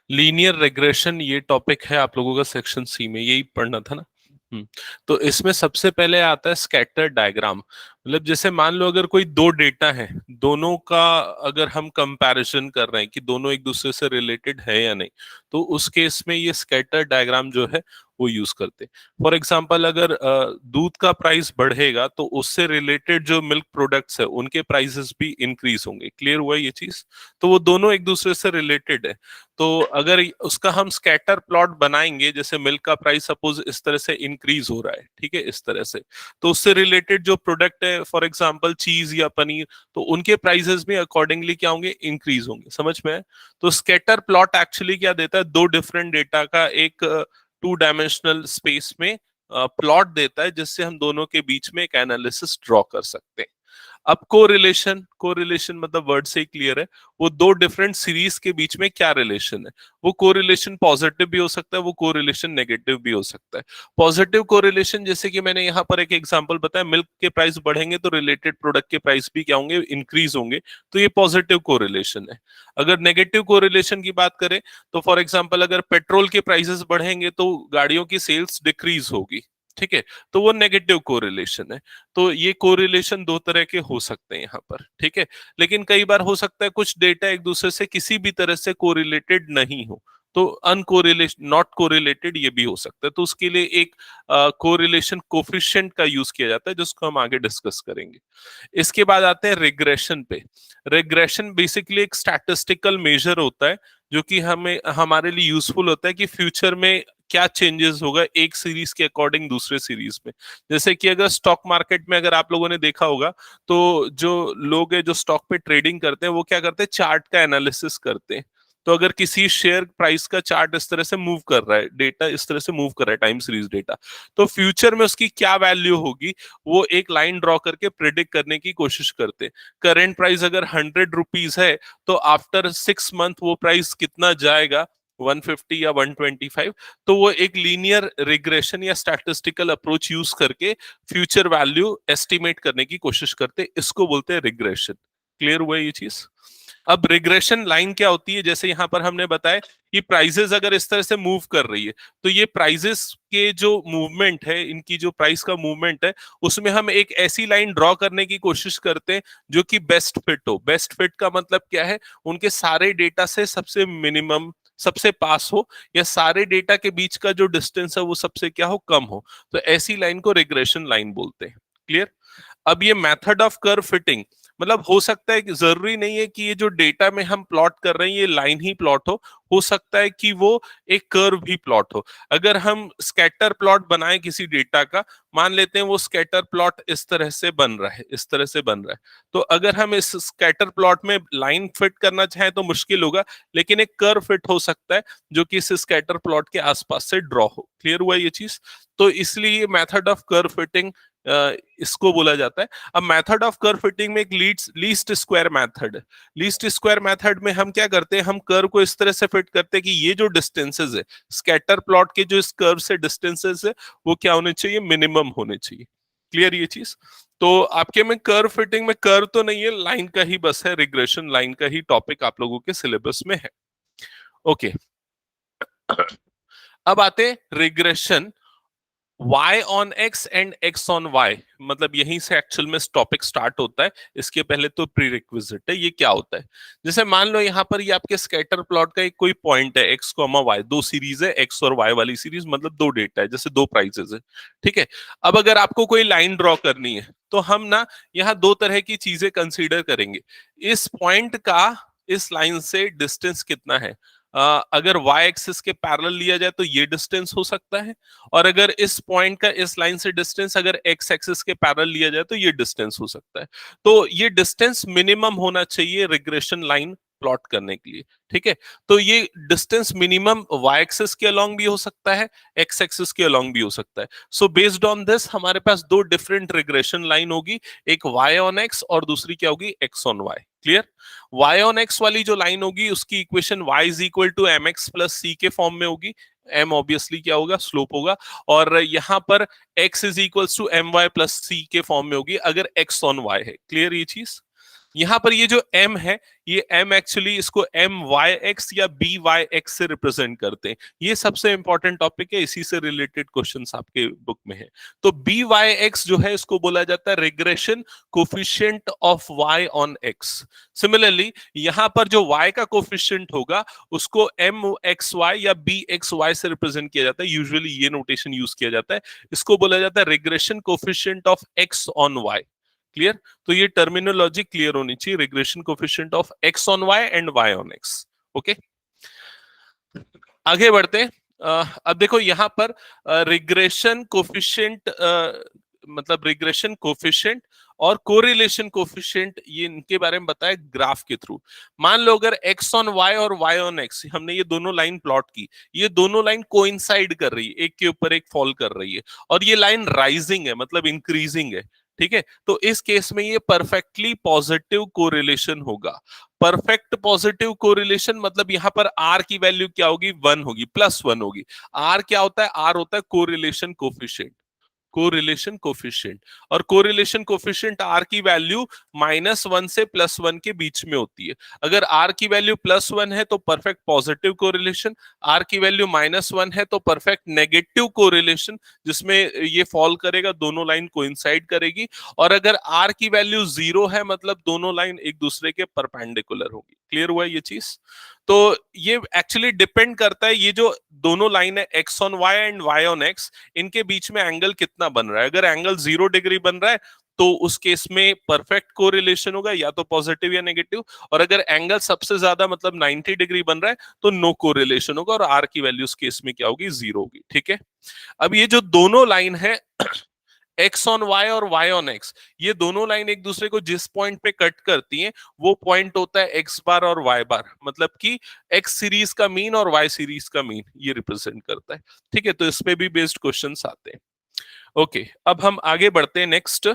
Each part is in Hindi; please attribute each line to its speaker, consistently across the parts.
Speaker 1: लीनियर रिग्रेशन ये टॉपिक है आप लोगों का सेक्शन सी में, यही पढ़ना था ना। तो इसमें सबसे पहले आता है स्कैटर डायग्राम। मतलब जैसे मान लो अगर कोई दो डेटा है, दोनों का अगर हम कंपैरिजन कर रहे हैं कि दोनों एक दूसरे से रिलेटेड है या नहीं, तो उस केस में ये स्कैटर डायग्राम जो है वो यूज करते हैं। फॉर एग्जांपल अगर दूध का प्राइस बढ़ेगा तो उससे रिलेटेड जो मिल्क प्रोडक्ट्स है उनके प्राइसेस भी इंक्रीज होंगे। क्लियर हुआ ये चीज? तो वो दोनों एक दूसरे से रिलेटेड है। तो अगर उसका हम स्कैटर प्लॉट बनाएंगे, जैसे मिल्क का प्राइस सपोज इस तरह से इंक्रीज हो रहा है, ठीक है, इस तरह से, तो उससे रिलेटेड जो प्रोडक्ट है फॉर एग्जांपल चीज या पनीर, तो उनके प्राइसेस भी अकॉर्डिंगली क्या होंगे, इंक्रीज होंगे। समझ में है? तो स्कैटर प्लॉट एक्चुअली क्या देता है, दो डिफरेंट डेटा का एक टू डायमेंशनल स्पेस में प्लॉट देता है, जिससे हम दोनों के बीच में एक एनालिसिस ड्रॉ कर सकते हैं। अब कोरिलेशन, कोरिलेशन मतलब वर्ड से ही क्लियर है, वो दो डिफरेंट सीरीज के बीच में क्या रिलेशन है। वो कोरिलेशन पॉजिटिव भी हो सकता है, वो कोरिलेशन नेगेटिव भी हो सकता है। पॉजिटिव कोरिलेशन जैसे कि मैंने यहाँ पर एक एग्जांपल बताया, मिल्क के प्राइस बढ़ेंगे तो रिलेटेड प्रोडक्ट के प्राइस भी क्या होंगे, इंक्रीज होंगे, तो ये पॉजिटिव कोरिलेशन है। अगर नेगेटिव कोरिलेशन की बात करें तो फॉर एग्जांपल अगर पेट्रोल के प्राइसेस बढ़ेंगे तो गाड़ियों की सेल्स डिक्रीज होगी, ठीक है, तो वो नेगेटिव कोरिलेशन है। तो ये कोरिलेशन दो तरह के हो सकते हैं यहाँ पर, ठीक है। लेकिन कई बार हो सकता है कुछ डेटा एक दूसरे से किसी भी तरह से कोरिलेटेड नहीं हो, तो अनकोरिलेशन, नॉट कोरिलेटेड ये भी हो सकता है। तो उसके लिए एक कोरिलेशन कोफिशिएंट का यूज किया जाता है, जिसको हम आगे डिस्कस करेंगे। इसके बाद आते हैं रिग्रेशन पे। रिग्रेशन बेसिकली एक स्टैटिस्टिकल मेजर होता है, जो कि हमें हमारे लिए यूजफुल होता है कि फ्यूचर में क्या चेंजेस होगा एक सीरीज के अकॉर्डिंग दूसरे सीरीज में। जैसे कि अगर स्टॉक मार्केट में अगर आप लोगों ने देखा होगा, तो जो लोग है जो स्टॉक पे ट्रेडिंग करते हैं वो क्या करते हैं, चार्ट का एनालिसिस करते हैं। तो अगर किसी शेयर प्राइस का चार्ट इस तरह से मूव कर रहा है, डेटा इस तरह से मूव कर रहा है, टाइम सीरीज डेटा, तो फ्यूचर में उसकी क्या वैल्यू होगी वो एक लाइन ड्रॉ करके प्रिडिक्ट करने की कोशिश करते हैं। करेंट प्राइस अगर 100 रुपीज है, तो आफ्टर 6 मंथ वो प्राइस कितना जाएगा, 150 या 125। तो वो एक लीनियर रिग्रेशन या स्टैटिस्टिकल अप्रोच यूज करके फ्यूचर वैल्यू एस्टिमेट करने की कोशिश करते, इसको बोलते हैं रिग्रेशन। क्लियर हुआ ये चीज? अब रिग्रेशन लाइन क्या होती है, जैसे यहां पर हमने बताया कि प्राइसेस अगर इस तरह से मूव कर रही है, तो ये प्राइसेस के जो मूवमेंट है, इनकी जो प्राइस का मूवमेंट है, उसमें हम एक ऐसी लाइन ड्रॉ करने की कोशिश करते हैं जो कि बेस्ट फिट हो। बेस्ट फिट का मतलब क्या है, उनके सारे डेटा से सबसे मिनिमम, सबसे पास हो, या सारे डेटा के बीच का जो डिस्टेंस है वो सबसे क्या हो, कम हो। तो ऐसी लाइन को रिग्रेशन लाइन बोलते हैं। क्लियर? अब ये मेथड ऑफ कर्व फिटिंग, मतलब हो सकता है कि जरूरी नहीं है कि ये जो डेटा में हम प्लॉट कर रहे हैं ये लाइन ही प्लॉट हो सकता है कि वो एक कर्व भी प्लॉट हो। अगर हम स्कैटर प्लॉट बनाएं किसी डेटा का, मान लेते हैं वो स्कैटर प्लॉट इस तरह से बन रहा है, इस तरह से बन रहा है, तो अगर हम इस स्कैटर प्लॉट में लाइन फिट करना चाहें तो मुश्किल होगा, लेकिन एक कर्व फिट हो सकता है जो कि इस स्कैटर प्लॉट के आसपास से ड्रॉ हो। क्लियर हुआ ये चीज? तो इसलिए मेथड ऑफ कर्व फिटिंग इसको बोला जाता है। अब मेथड ऑफ कर्व फिटिंग में एक लीस्ट स्क्वायर मेथड है। लीस्ट स्क्वायर मेथड में हम क्या करते हैं, हम कर्व को इस तरह से फिट करते हैं कि ये जो डिस्टेंसेस है स्कैटर प्लॉट के, जो इस कर्व से डिस्टेंसेस है, वो क्या होने चाहिए, मिनिमम होने चाहिए। क्लियर ये चीज? तो आपके में कर्व फिटिंग में कर्व तो नहीं है, लाइन का ही बस है, रिग्रेशन लाइन का ही टॉपिक आप लोगों के सिलेबस में है। ओके, अब आते regression y on x and x on y। मतलब यहीं से एक्चुअल में टॉपिक स्टार्ट होता है। इसके पहले तो प्री रिक्विजिट है, ये क्या होता है। जैसे मान लो यहाँ पर ये आपके स्कैटर प्लॉट का एक कोई पॉइंट है x, y, दो सीरीज है x और y वाली सीरीज, मतलब दो डेटा है, जैसे दो प्राइसेस है, ठीक है। अब अगर आपको कोई लाइन ड्रॉ करनी है तो हम ना यहाँ दो तरह की चीजें कंसीडर करेंगे। इस पॉइंट का इस लाइन से डिस्टेंस कितना है। अगर y एक्सिस के पैरेलल लिया जाए तो ये डिस्टेंस हो सकता है, और अगर इस पॉइंट का इस लाइन से डिस्टेंस अगर x एक्सिस के पैरेलल लिया जाए तो ये डिस्टेंस हो सकता है। तो ये डिस्टेंस मिनिमम होना चाहिए रिग्रेशन लाइन प्लॉट करने के लिए, ठीक है। तो ये डिस्टेंस मिनिमम y एक्सिस के अलोंग भी हो सकता है, x एक्सिस के अलोंग भी हो सकता है। सो बेस्ड ऑन दिस हमारे पास दो डिफरेंट रिग्रेशन लाइन होगी, एक y ऑन x और दूसरी क्या होगी, x on y। Clear? y on x वाली जो लाइन होगी उसकी equation y is equal to M X plus C के फॉर्म में होगी। m ऑब्वियसली क्या होगा, स्लोप होगा। और यहाँ पर x is equal to M Y plus C के फॉर्म में होगी अगर x ऑन y है। क्लियर ये चीज? यहां पर ये जो m है, ये m एक्चुअली इसको my(x) या by(x) से रिप्रेजेंट करते हैं। ये सबसे इंपॉर्टेंट टॉपिक है, इसी से रिलेटेड क्वेश्चंस आपके बुक में है। तो by(x) जो है इसको बोला जाता है regression coefficient of y on x। Similarly यहां पर जो y का कोफिशिएंट होगा उसको mxy या bxy से रिप्रेजेंट किया जाता है। यूजुअली ये नोटेशन यूज किया जाता है। इसको बोला जाता है regression coefficient of x on y। Clear? तो ये टर्मिनोलॉजी क्लियर होनी चाहिए, regression coefficient of x on y and y on x। Okay, आगे बढ़ते हैं। अब देखो यहां पर रिग्रेशन कोफिशिएंट, मतलब रिग्रेशन कोफिशिएंट और कोरिलेशन कोफिशिएंट, ये इनके बारे में बताया ग्राफ के थ्रू। मान लो अगर x ऑन y और y ऑन x, हमने ये दोनों लाइन प्लॉट की, ये दोनों लाइन कोइंसाइड कर रही है, एक के ऊपर एक फॉल कर रही है, और ये लाइन राइजिंग है, मतलब इंक्रीजिंग है। ठीक है, तो इस केस में ये परफेक्टली पॉजिटिव कोरिलेशन होगा। परफेक्ट पॉजिटिव कोरिलेशन मतलब यहां पर आर की वैल्यू क्या होगी? 1 होगी, +1 होगी। आर क्या होता है? आर होता है कोरिलेशन कोफिशिएंट। कोरिलेशन कोफिशिएंट, और कोरिलेशन कोफिशिएंट आर की वैल्यू -1 से +1 के बीच में होती है। अगर आर की वैल्यू +1 है तो परफेक्ट पॉजिटिव कोरिलेशन, आर की वैल्यू -1 है तो परफेक्ट नेगेटिव कोरिलेशन, जिसमें ये फॉल करेगा, दोनों लाइन कोइंसाइड करेगी। और अगर आर की वैल्यू 0 है मतलब दोनों लाइन एक दूसरे के परपेंडिकुलर होगी। क्लियर हुआ ये चीज? तो ये एक्चुअली डिपेंड करता है, ये जो दोनों लाइन है x on y and y on x, इनके बीच में एंगल कितना बन रहा है। अगर एंगल 0 डिग्री बन रहा है तो उस केस में परफेक्ट कोरिलेशन होगा, या तो पॉजिटिव या नेगेटिव। और अगर एंगल सबसे ज्यादा मतलब 90 डिग्री बन रहा है तो नो कोरिलेशन होगा, और आर की वैल्यू उस केस में क्या होगी? 0 होगी। ठीक है, अब ये जो दोनों लाइन है x ऑन y और y ऑन x, ये दोनों लाइन एक दूसरे को जिस पॉइंट पे कट करती हैं वो पॉइंट होता है x बार और y बार, मतलब कि x सीरीज का मीन और y सीरीज का मीन ये रिप्रेजेंट करता है। ठीक है, तो इस पे भी बेस्ड क्वेश्चंस आते हैं। ओके, अब हम आगे बढ़ते हैं नेक्स्ट।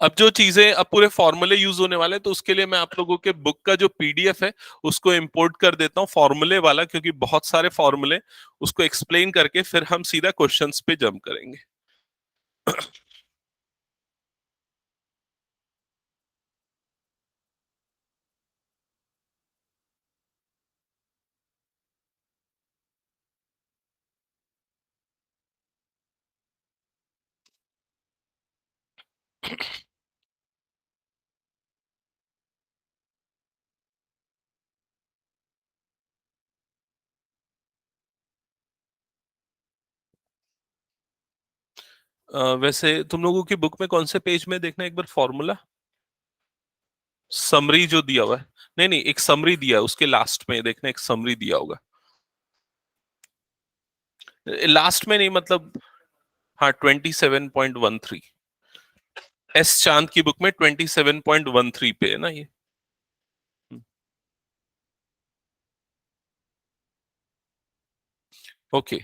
Speaker 1: अब जो चीजें, अब पूरे फॉर्मूले यूज होने वाले हैं, तो उसके लिए मैं आप लोगों के बुक का जो पीडीएफ है उसको इंपोर्ट कर देता हूँ, फॉर्मूले वाला, क्योंकि बहुत सारे फॉर्मूले, उसको एक्सप्लेन करके फिर हम सीधा क्वेश्चंस पे जंप करेंगे। वैसे तुम लोगों की बुक में कौन से पेज में देखना एक बार फॉर्मूला, समरी जो दिया हुआ है? नहीं नहीं, एक समरी दिया है, उसके लास्ट में देखना, एक समरी दिया होगा। लास्ट में नहीं मतलब, हाँ 27.13, एस चांद की बुक में 27.13 पे है ना ये। ओके,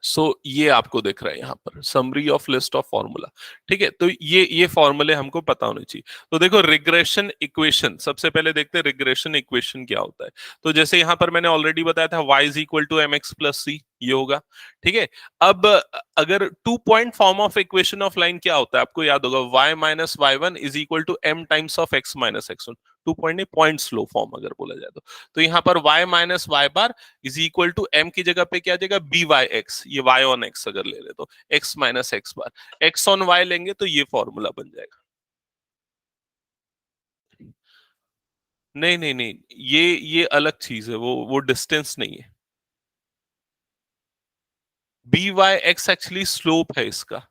Speaker 1: सो ये आपको दिख रहा है यहाँ पर, summary of list of formula. ठीक है, तो ये फॉर्मूले हमको पता होने चाहिए। तो देखो रिग्रेशन इक्वेशन, सबसे पहले देखते हैं रिग्रेशन इक्वेशन क्या होता है। तो जैसे यहाँ पर मैंने ऑलरेडी बताया था, y is equal to mx plus c, ये होगा। ठीक है, अब अगर 2 point form of equation of line क्या होता है आपको याद होगा, y minus y1 is equal to m times of x minus x1। 2 point नहीं, पॉइंट स्लो फॉर्म अगर बोला जाए तो यहाँ पर y minus y bar is equal to m की जगह पे क्या आ जाएगा? बी वाई एक्स, ये y ऑन x अगर ले ले तो x minus x bar, x on y लेंगे तो ये फॉर्मूला बन जाएगा। नहीं नहीं नहीं, ये अलग चीज है, वो डिस्टेंस नहीं है। B Y X actually slope है इसका,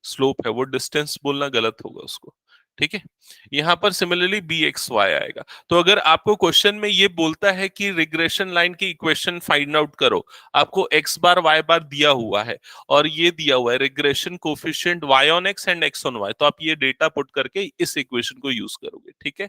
Speaker 1: स्लोप है, वो डिस्टेंस बोलना गलत होगा उसको। ठीक है, यहां पर सिमिलरली बी एक्स वाई आएगा। तो अगर आपको क्वेश्चन में ये बोलता है कि रिग्रेशन लाइन की इक्वेशन फाइंड आउट करो, आपको एक्स बार वाई बार दिया हुआ है और ये दिया हुआ है regression coefficient Y on X and X on Y, तो आप ये डेटा पुट करके इस इक्वेशन को यूज करोगे। ठीक है,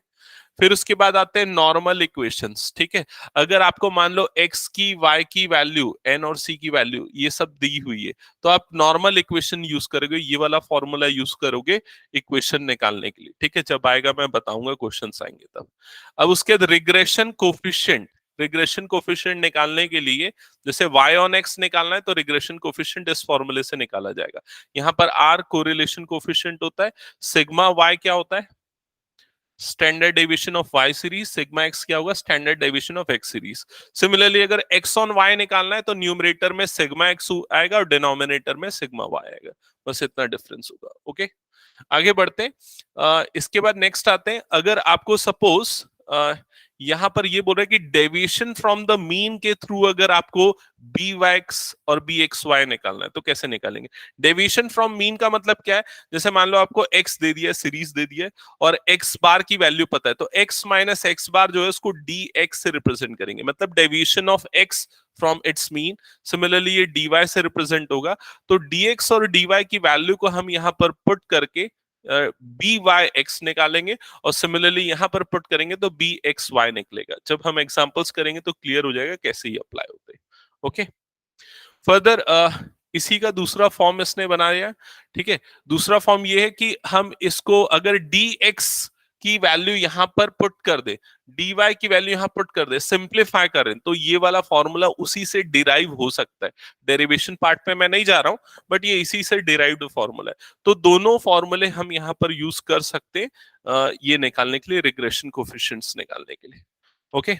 Speaker 1: फिर उसके बाद आते हैं नॉर्मल इक्वेशंस। ठीक है, अगर आपको मान लो x की y की वैल्यू, n और c की वैल्यू ये सब दी हुई है, तो आप नॉर्मल इक्वेशन यूज करोगे, ये वाला फॉर्मूला यूज करोगे इक्वेशन निकालने के लिए। ठीक है, जब आएगा मैं बताऊंगा, क्वेश्चन आएंगे तब। अब उसके बाद रिग्रेशन कोफिशिएंट, रिग्रेशन कोफिशिएंट निकालने के लिए जैसे y ऑन x निकालना है तो रिग्रेशन कोफिशिएंट इस फॉर्मूले से निकाला जाएगा। यहाँ पर r कोरिलेशन कोफिशिएंट होता है, सिग्मा y क्या होता है, standard deviation of y series, sigma x क्या होगा, standard deviation of x series. Similarly अगर x ऑन y निकालना है तो न्यूमरेटर में सिग्मा x आएगा और डिनोमिनेटर में सिग्मा y आएगा, बस इतना डिफरेंस होगा। ओके, आगे बढ़ते हैं। इसके बाद नेक्स्ट आते हैं, अगर आपको सपोज यहां पर ये बोल रहा है कि डेविएशन फ्रॉम द मीन के थ्रू अगर आपको बी वाई एक्स और बी एक्स वाई निकालना है तो कैसे निकालेंगे। डेविएशन फ्रॉम मीन का मतलब क्या है, जैसे मान लो आपको एक्स दे दिया, सीरीज दे दिया और एक्स बार की वैल्यू पता है, तो एक्स माइनस एक्स बार जो है उसको डी एक्स से रिप्रेजेंट करेंगे, मतलब deviation of x from its mean. Similarly ये डी वाई से रिप्रेजेंट होगा, तो डी एक्स और डी वाई की वैल्यू को हम यहाँ पर पुट करके बी वाई एक्स निकालेंगे और सिमिलरली यहां पर पुट करेंगे तो बी एक्स वाई निकलेगा। जब हम एग्जांपल्स करेंगे तो क्लियर हो जाएगा कैसे ही अप्लाई होते हैं। ओके, फर्दर इसी का दूसरा फॉर्म इसने बनाया। ठीक है, दूसरा फॉर्म ये है कि हम इसको अगर डी एक्स की वैल्यू यहां पर पुट कर दे, डी वाई की वैल्यू यहां पुट कर दे, सिंप्लीफाई करें तो ये वाला फॉर्मूला उसी से डिराइव हो सकता है। डेरिवेशन पार्ट पे मैं नहीं जा रहा हूं बट ये इसी से डिराइव्ड फॉर्मूला है, तो दोनों फॉर्मूले हम यहां पर यूज कर सकते हैं ये निकालने के लिए, रिग्रेशन कोफिशिएंट्स निकालने के लिए। ओके,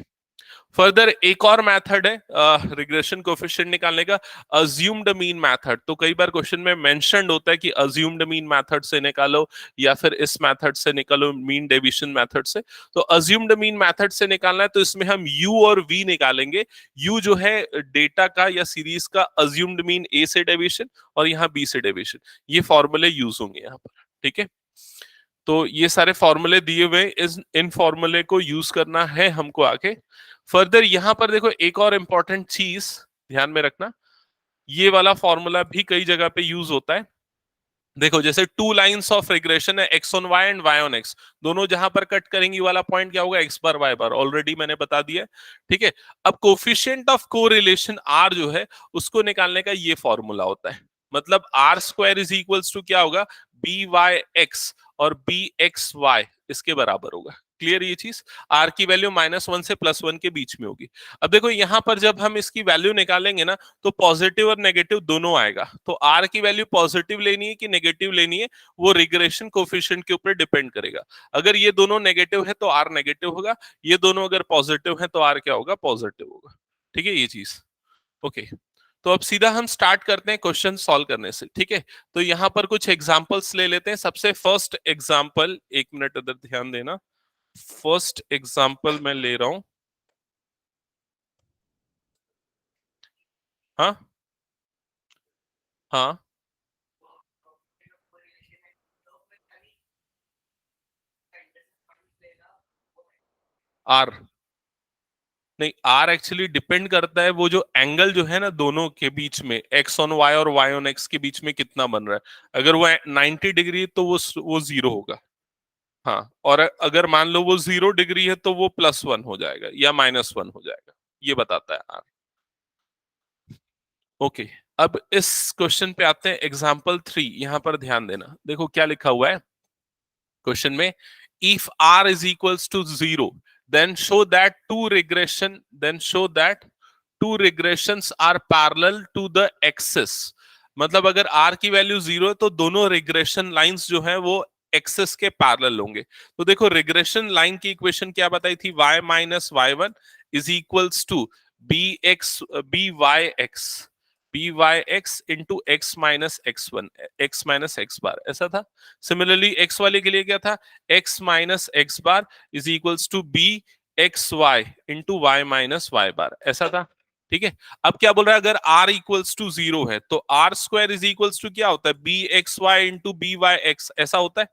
Speaker 1: फर्दर एक और मेथड है रिग्रेशन कोफिशिएंट निकालने का, अज्यूम्ड मीन मेथड। तो कई बार क्वेश्चन में मेंशन्ड होता है कि अज्यूम्ड मीन मेथड से निकालो या फिर इस मेथड से निकालो, मीन डेविएशन मेथड से। तो अज्यूम्ड मीन मेथड से निकालना है तो इसमें हम u और v निकालेंगे। u जो है डेटा का या सीरीज का अज्यूम्ड मीन a से डेविएशन और यहाँ b से डेविएशन, ये फॉर्मूले यूज होंगे यहाँ पर। ठीक है, तो ये सारे फॉर्मूले दिए हुए, इन फॉर्मूले को यूज करना है हमको आगे। फर्दर यहां पर देखो एक और इंपॉर्टेंट चीज ध्यान में रखना, ये वाला फॉर्मूला भी कई जगह पे यूज होता है। देखो जैसे टू लाइंस ऑफ रिग्रेशन है, X on Y and Y on X, दोनों जहां पर कट करेंगी वाला पॉइंट क्या होगा, X bar Y bar, already मैंने बता दिया। ठीक है, अब कोफिशिएंट ऑफ कोरिलेशन आर जो है उसको निकालने का ये फॉर्मूला होता है, मतलब R square is equals to क्या होगा, बी वाई एक्स और बी एक्स वाई इसके बराबर होगा। क्लियर ये चीज, आर की वैल्यू -1 से +1 के बीच में होगी। अब देखो यहां पर जब हम इसकी वैल्यू निकालेंगे ना तो पॉजिटिव और नेगेटिव दोनों आएगा, तो आर की वैल्यू पॉजिटिव लेनी है कि नेगेटिव लेनी है वो रिग्रेशन कोफिशिएंट के ऊपर डिपेंड करेगा। अगर ये दोनों नेगेटिव है तो आर नेगेटिव होगा, ये दोनों अगर पॉजिटिव है तो आर क्या होगा, पॉजिटिव होगा। ठीक है ये चीज। ओके, तो अब सीधा हम स्टार्ट करते हैं क्वेश्चन सॉल्व करने से। ठीक है, तो यहां पर कुछ एग्जांपल्स ले लेते हैं। सबसे फर्स्ट एग्जांपल, एक मिनट इधर ध्यान देना, फर्स्ट एग्जांपल मैं ले रहा हूं। हाँ हाँ, आर नहीं, आर एक्चुअली डिपेंड करता है वो जो एंगल जो है ना दोनों के बीच में, एक्स ऑन वाई और वाई ऑन एक्स के बीच में कितना बन रहा है। अगर वो 90 डिग्री तो वो 0 होगा। हाँ, और अगर मान लो वो 0 डिग्री है तो वो +1 हो जाएगा या -1 हो जाएगा, ये बताता है आर। ओके, अब इस क्वेश्चन पे आते हैं, एग्जाम्पल 3। यहां पर ध्यान देना, देखो क्या लिखा हुआ है क्वेश्चन में, if r is equals to 0 then show that two regressions are parallel to the axis। मतलब अगर r की वैल्यू 0 है तो दोनों रिग्रेशन लाइंस जो है वो एक्सेस के पैरेलल होंगे। तो देखो रिग्रेशन लाइन की इक्वेशन क्या बताई थी, y minus Y one is equals to B Y X into X minus X one, X minus X bar, ऐसा था। सिमिलरली एक्स वाले के लिए क्या था, X minus X bar is equals to B X Y into Y minus Y bar, ऐसा था। ठीक है, अब क्या बोल रहा है, अगर r इक्वल्स टू 0 है तो R square is equals to क्या होता है, B X Y into B Y X, ऐसा होता है।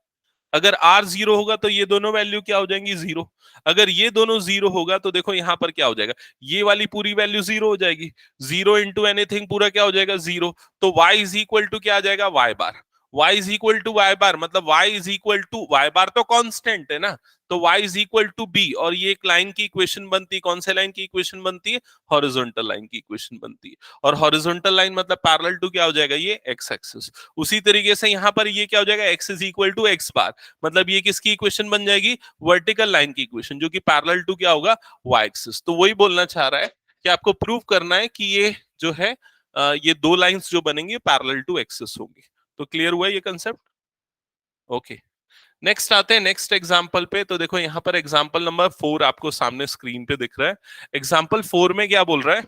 Speaker 1: अगर r 0 होगा तो ये दोनों वैल्यू क्या हो जाएंगी, 0। अगर ये दोनों 0 होगा तो देखो यहां पर क्या हो जाएगा, ये वाली पूरी वैल्यू 0 हो जाएगी, 0 इंटू एनीथिंग पूरा क्या हो जाएगा, 0। तो y इज इक्वल टू क्या आ जाएगा, y bar. y is equal to Y bar, मतलब y is equal to Y bar तो कांस्टेंट है ना, तो y is equal to B, और ये एक लाइन की इक्वेशन बनती है। कौन से लाइन की इक्वेशन बनती है? हॉरिजॉन्टल लाइन की इक्वेशन बनती है। और हॉरिजॉन्टल लाइन मतलब पैरेलल टू क्या हो जाएगा? ये एक्स एक्सिस। उसी तरीके से यहाँ पर ये क्या हो जाएगा? x is equal to X bar, मतलब ये किसकी इक्वेशन बन जाएगी? वर्टिकल लाइन की इक्वेशन, जो कि पैरेलल टू क्या होगा? y axis. तो वही बोलना चाह रहा है कि आपको प्रूव करना है कि ये जो है ये दो लाइंस जो बनेंगे पैरेलल टू एक्सिस होंगी। तो क्लियर हुआ ये कंसेप्ट? ओके, नेक्स्ट आते हैं नेक्स्ट एग्जांपल पे। तो देखो यहाँ पर एग्जांपल नंबर 4 आपको सामने स्क्रीन पे दिख रहा है। एग्जांपल 4 में क्या बोल रहा है?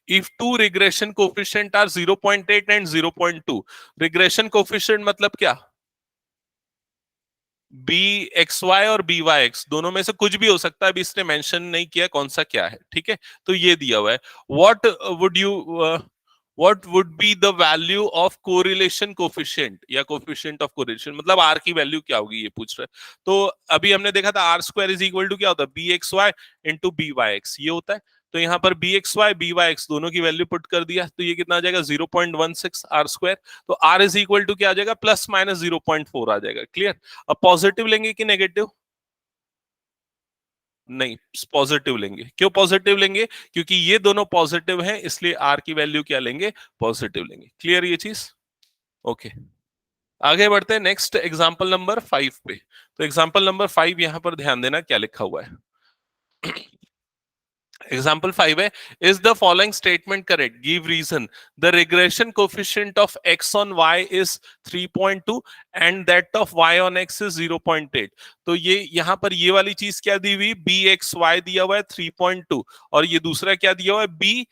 Speaker 1: If two regression coefficient are 0.8 and 0.2। Regression coefficient मतलब क्या? बी एक्स वाई और बी वाई एक्स, दोनों में से कुछ भी हो सकता है, अभी इसने मेंशन नहीं किया कौन सा क्या है, ठीक है। तो ये दिया हुआ है, what would you what would be the value of correlation coefficient या कोफिशिएंट ऑफ कोरिलेशन, मतलब आर की वैल्यू क्या होगी ये पूछ रहा है। तो अभी हमने देखा था R square is equal to क्या होता है? B X Y into B Y X, ये होता है। तो यहाँ पर B X Y B Y X दोनों की वैल्यू पुट कर दिया, तो ये कितना आ जाएगा? 0.16 आर स्क्वायर। तो आर इज इक्वल टू क्या आ जाएगा? प्लस माइनस 0.4 आ जाएगा। क्लियर? अब पॉजिटिव लेंगे कि नेगेटिव? नहीं, पॉजिटिव लेंगे। क्यों पॉजिटिव लेंगे? क्योंकि ये दोनों पॉजिटिव हैं, इसलिए आर की वैल्यू क्या लेंगे? पॉजिटिव लेंगे। क्लियर ये चीज? ओके, आगे बढ़ते हैं नेक्स्ट एग्जांपल नंबर 5 पे। तो एग्जांपल नंबर 5 यहां पर ध्यान देना क्या लिखा हुआ है। एग्जाम्पल 5 है, is the following statement correct? Give reason. The regression coefficient of x on y is 3.2 and that of y on x is 0.8। तो ये यहां पर ये वाली चीज क्या दी हुई? bxy दिया हुआ है 3.2, और ये दूसरा क्या दिया हुआ है? b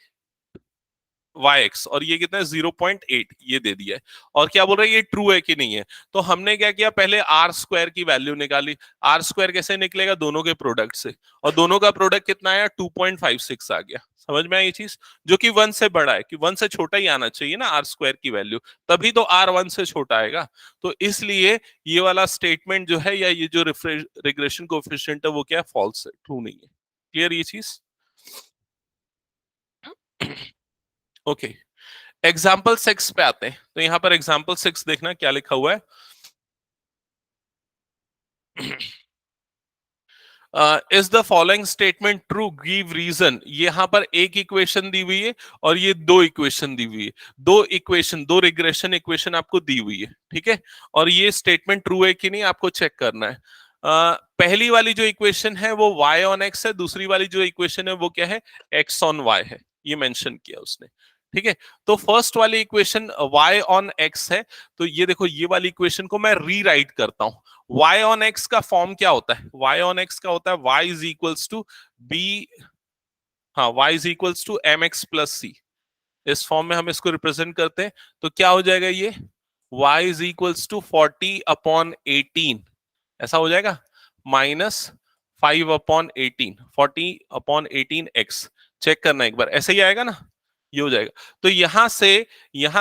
Speaker 1: वाई एक्स, और ये कितना है? 0.8 ये दे दिया है। और क्या बोल रहा है? ये ट्रू है कि नहीं है। तो हमने क्या किया? पहले आर स्क्वायर की वैल्यू निकाली। आर स्क्वायर कैसे निकलेगा? दोनों के प्रोडक्ट से, और दोनों का प्रोडक्ट कितना आया? 2.56 आ गया। समझ में आई ये चीज? जो कि 1 से बड़ा है, कि 1 से छोटा ही आना चाहिए ना आर स्क्वायर की वैल्यू, तभी तो आर 1 से छोटा आएगा। तो इसलिए ये वाला स्टेटमेंट जो है, या ये जो रिग्रेशन कोएफिशिएंट है, वो क्या है? फॉल्स है, ट्रू नहीं है। क्लियर ये चीज? ओके, एग्जाम्पल 6 पे आते हैं। तो यहां पर एग्जाम्पल 6 देखना क्या लिखा हुआ है। Is the following statement true? Give reason. यहां पर एक इक्वेशन दी हुई है और ये दो इक्वेशन दी हुई है। दो इक्वेशन, दो रिग्रेशन इक्वेशन आपको दी हुई है, ठीक है। और ये स्टेटमेंट ट्रू है कि नहीं आपको चेक करना है। पहली वाली जो इक्वेशन है वो y ऑन x है, दूसरी वाली जो इक्वेशन है वो क्या है? x ऑन y है, ये मेंशन किया उसने, ठीक है। तो फर्स्ट वाली इक्वेशन y ऑन x है, तो ये देखो, ये वाली इक्वेशन को मैं रीराइट करता हूं। y ऑन x का फॉर्म क्या होता है? y ऑन x का होता है y is equals to b, हाँ, y is equals to M X plus C. इस फॉर्म में हम इसको रिप्रेजेंट करते हैं, तो क्या हो जाएगा ये? y इज इक्वल्स टू 40/18, ऐसा हो जाएगा, माइनस 5/18, 40/18x। चेक करना एक बार, ऐसे ही आएगा ना, ये हो जाएगा। तो यहां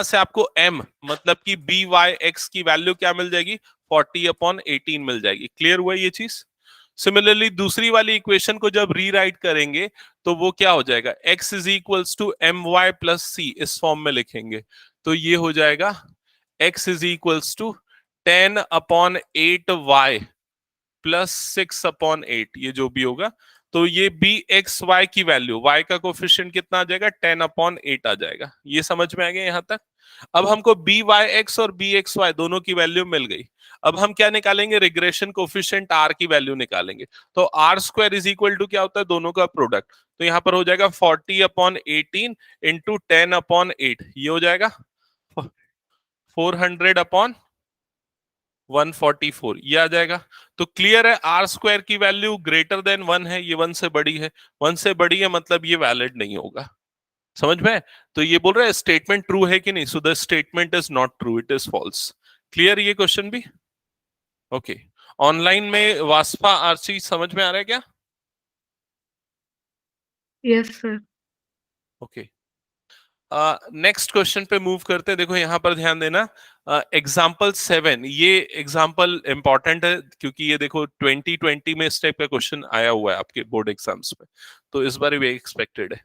Speaker 1: से आपको m मतलब कि बी वाई एक्स की वैल्यू क्या मिल जाएगी? 40/18 मिल जाएगी। क्लियर हुआ ये चीज? सिमिलरली दूसरी वाली इक्वेशन को जब रीराइट करेंगे तो वो क्या हो जाएगा? x is equals to M Y plus C, इस फॉर्म में लिखेंगे तो ये हो जाएगा x is equals to 10/8y plus 6/8, ये जो भी होगा। तो ये बी एक्स वाई की वैल्यू, y का कोफिशिएंट कितना आ जाएगा? 10/8 आ जाएगा। ये समझ में आ गया यहां तक? अब हमको बी वाई एक्स और बी एक्स वाई दोनों की वैल्यू मिल गई। अब हम क्या निकालेंगे? रिग्रेशन कोफिशिएंट r की वैल्यू निकालेंगे। तो R square is equal to क्या होता है? दोनों का प्रोडक्ट। तो यहाँ पर हो जाएगा 40/18 इंटू 10/8, ये हो जाएगा 400/144, ये आ जाएगा। तो क्लियर है, आर स्क्वायर की वैल्यू ग्रेटर देन 1 है, ये 1 से बड़ी है। 1 से बड़ी है मतलब ये वैलिड नहीं होगा। समझ में? तो ये बोल रहा है स्टेटमेंट ट्रू है कि नहीं? So the statement is not true, it is false. Clear ये क्वेश्चन भी? ओके, ऑनलाइन में वास्पा आरसी समझ में आ रहा है क्या?
Speaker 2: Yes sir.
Speaker 1: Okay, next question पे मूव करते हैं। देखो यहां पर ध्यान देना, एग्जाम्पल 7, ये एग्जाम्पल इंपॉर्टेंट है क्योंकि ये देखो 2020 में इस टाइप का क्वेश्चन आया हुआ है आपके बोर्ड एग्जाम्स में, तो इस बार भी एक्सपेक्टेड है।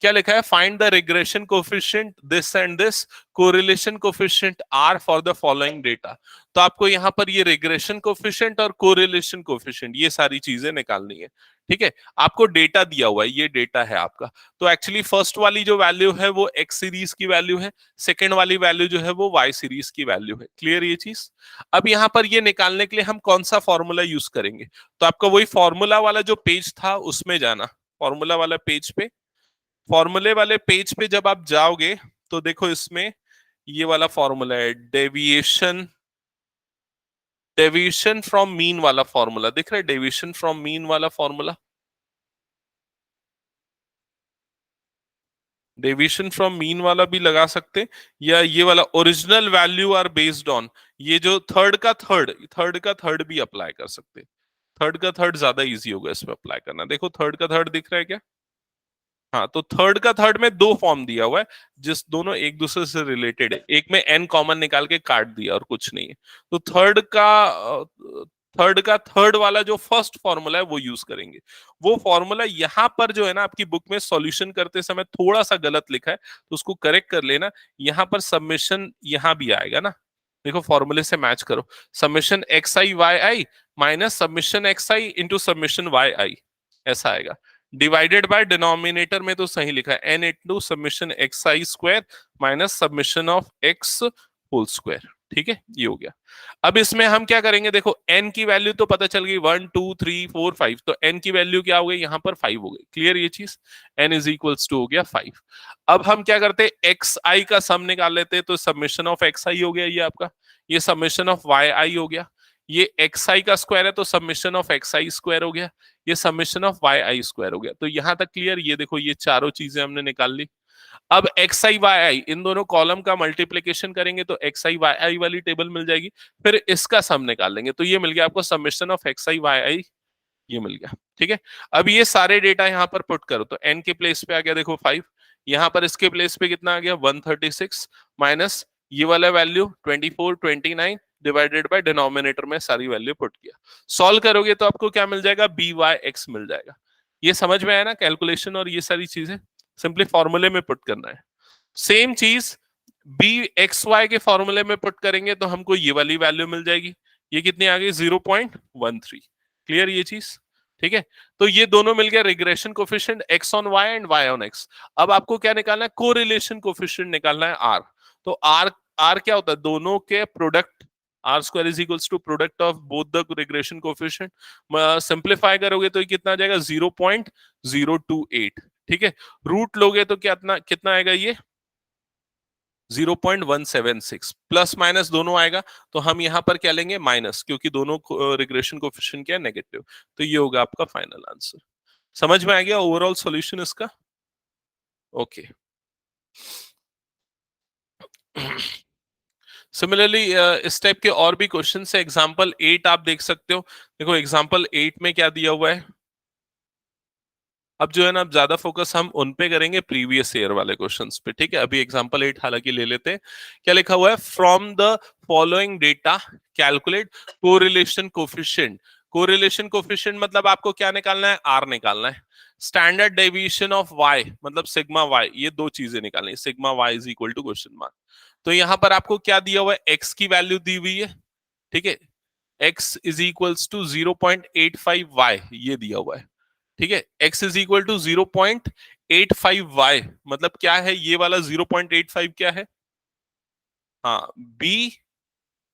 Speaker 1: क्या लिखा है? Find the regression coefficient this and this, correlation coefficient R for the following data. तो आपको यहाँ पर ये रिग्रेशन कोफिशिएंट और कोरिलेशन कोफिशिएंट ये सारी चीजें निकालनी है। ठीक है, आपको डेटा दिया हुआ है, ये डेटा है आपका। तो एक्चुअली फर्स्ट वाली जो वैल्यू है वो एक्स सीरीज की वैल्यू है, सेकेंड वाली वैल्यू जो है वो वाई सीरीज की वैल्यू है। क्लियर ये चीज? अब यहाँ पर ये निकालने के लिए हम कौन सा फॉर्मूला यूज करेंगे? तो आपका वही फॉर्मूला वाला जो पेज था उसमें जाना, फॉर्मूला वाला पेज पे। फॉर्मूले वाले पेज पे जब आप जाओगे तो देखो इसमें ये वाला फॉर्मूला है, डेविएशन, डेविएशन फ्रॉम मीन वाला फॉर्मूला दिख रहा है, डेविएशन फ्रॉम मीन वाला फॉर्मूला। डेविएशन फ्रॉम मीन वाला भी लगा सकते, या ये वाला original value are based on, ये जो थर्ड का थर्ड, थर्ड का थर्ड भी अप्लाई कर सकते। थर्ड का थर्ड ज्यादा इजी होगा इसमें अप्लाई करना। देखो थर्ड का थर्ड दिख रहा है क्या? हाँ, तो थर्ड का थर्ड में दो फॉर्म दिया हुआ है जिस दोनों एक दूसरे से रिलेटेड है, एक में एन कॉमन निकाल के काट दिया और कुछ नहीं है। तो थर्ड का थर्ड वाला जो फर्स्ट फॉर्मूला है वो यूज करेंगे। वो फॉर्मूला यहाँ पर जो है ना आपकी बुक में सॉल्यूशन करते समय थोड़ा सा गलत लिखा है, तो उसको करेक्ट कर लेना। यहाँ पर सबमिशन यहाँ भी आएगा ना, देखो फॉर्मूले से मैच करो, submission X I Y I minus submission X I into submission Y आई, ऐसा आएगा। डिवाइडेड बाय डिनोमिनेटर में तो सही लिखा है, N into summation X I square minus summation of X whole square. ठीक है, ये हो गया। अब इसमें हम क्या करेंगे? देखो n की वैल्यू तो पता चल गई, 1 2 3 4 5, तो n की वैल्यू क्या हो गई? यहाँ पर 5 हो गई। क्लियर ये चीज? n इज इक्वल्स टू हो गया 5। अब हम क्या करते हैं? एक्स आई का सम निकाल लेते हैं, तो सबमिशन ऑफ एक्स आई हो गया ये आपका, ये सबमिशन ऑफ वाई आई हो गया, ये एक्स आई का स्क्वायर है तो summation of X I square हो गया, ये summation of Y I square हो गया। तो यहां तक क्लियर? ये देखो ये चारों चीजें हमने निकाल ली। अब एक्स आई वाई आई इन दोनों कॉलम का मल्टीप्लीकेशन करेंगे तो एक्स आई वाई आई वाली टेबल मिल जाएगी, फिर इसका सम निकाल लेंगे तो ये मिल गया आपको summation of X I Y I, ये मिल गया। ठीक है, अब ये सारे डेटा यहाँ पर पुट करो तो n के प्लेस पे आ गया देखो 5, यहाँ पर इसके प्लेस पे कितना आ गया? 136 माइनस ये वाला वैल्यू 24 29 डिवाइडेड बाय डिनोमिनेटर में सारी वैल्यू पुट किया। सॉल्व करोगे तो आपको क्या मिल जाएगा? बी वाई एक्स मिल जाएगा। ये समझ में आया ना कैलकुलेशन और ये सारी चीजें? सिंपली फॉर्मूले में पुट करना है। सेम चीज बी एक्स वाई के फॉर्मूले में पुट करेंगे तो हमको ये वाली वैल्यू मिल जाएगी, ये कितनी आ गई? 0.13। क्लियर ये चीज? ठीक है, तो ये दोनों मिल गया regression coefficient X on Y and Y on X. अब आपको क्या निकालना है? कोरिलेशन कोफिशिएंट निकालना है आर। तो आर क्या होता है? दोनों के product, R square is equals to product of both the regression coefficient. Simplify करोगे तो ये कितना आ जाएगा? 0.028। ठीक है, रूट लोगे तो कितना कितना आएगा? ये 0.176, प्लस माइनस दोनों आएगा, तो हम यहां पर क्या लेंगे? माइनस, क्योंकि दोनों रिग्रेशन कोफिशिएंट क्या है? नेगेटिव। तो ये होगा आपका फाइनल आंसर। समझ में आ गया ओवरऑल सॉल्यूशन इसका? ओके। सिमिलरली इस टाइप के और भी क्वेश्चन है। एग्जांपल 8 आप देख सकते हो। देखो एग्जांपल 8 में क्या दिया हुआ है? अब जो है ना, अब ज्यादा फोकस हम उन पे करेंगे प्रीवियस ईयर वाले क्वेश्चंस पे। ठीक है, अभी एग्जांपल 8 हालांकि ले लेते हैं। क्या लिखा हुआ है? From the following data calculate correlation coefficient. Correlation coefficient मतलब आपको क्या निकालना है? आर निकालना है। स्टैंडर्ड डेविएशन ऑफ वाई मतलब सिग्मा वाई, ये दो चीजें निकालनी है। Sigma Y is equal to question mark. तो यहां पर आपको क्या दिया हुआ है? एक्स की वैल्यू दी हुई है। ठीक है, X is equals to 0.85 Y, ये दिया हुआ है। ठीक है, x is equal to 0.85y मतलब क्या है? ये वाला 0.85 क्या है? हाँ, b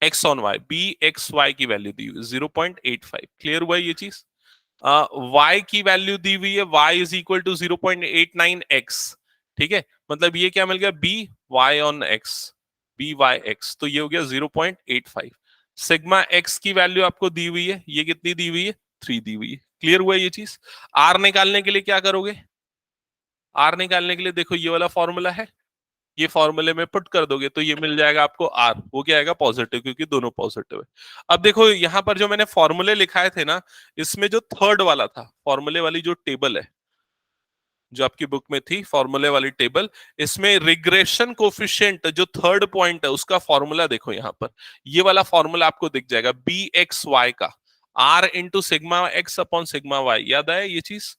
Speaker 1: x on y, b x y की वैल्यू दी हुई 0.85। क्लियर हुआ ये चीज? y की वैल्यू दी हुई है, y is equal to 0.89x। ठीक है, मतलब ये क्या मिल गया? b y on x, b y x, तो ये हो गया 0.85। सिग्मा x की वैल्यू आपको दी हुई है, ये कितनी दी हुई है? 3 दी हुई है। क्लियर हुआ ये चीज? आर निकालने के लिए क्या करोगे? आर निकालने के लिए देखो ये वाला फॉर्मूला है, ये फॉर्मूले में पुट कर दोगे तो ये मिल जाएगा आपको आर। वो क्या आएगा? पॉजिटिव, क्योंकि दोनों पॉजिटिव है। अब देखो यहां पर जो मैंने फॉर्मूले लिखाए थे ना, इसमें जो थर्ड वाला था फॉर्मूले वाली जो टेबल है, जो आपकी बुक में थी फॉर्मूले वाली टेबल, इसमें रिग्रेशन कोफिशिएंट जो थर्ड पॉइंट है उसका फॉर्मूला देखो यहां पर, ये वाला फॉर्मूला आपको दिख जाएगा बी एक्स वाई का, R into sigma X upon sigma Y, याद आया ये चीज?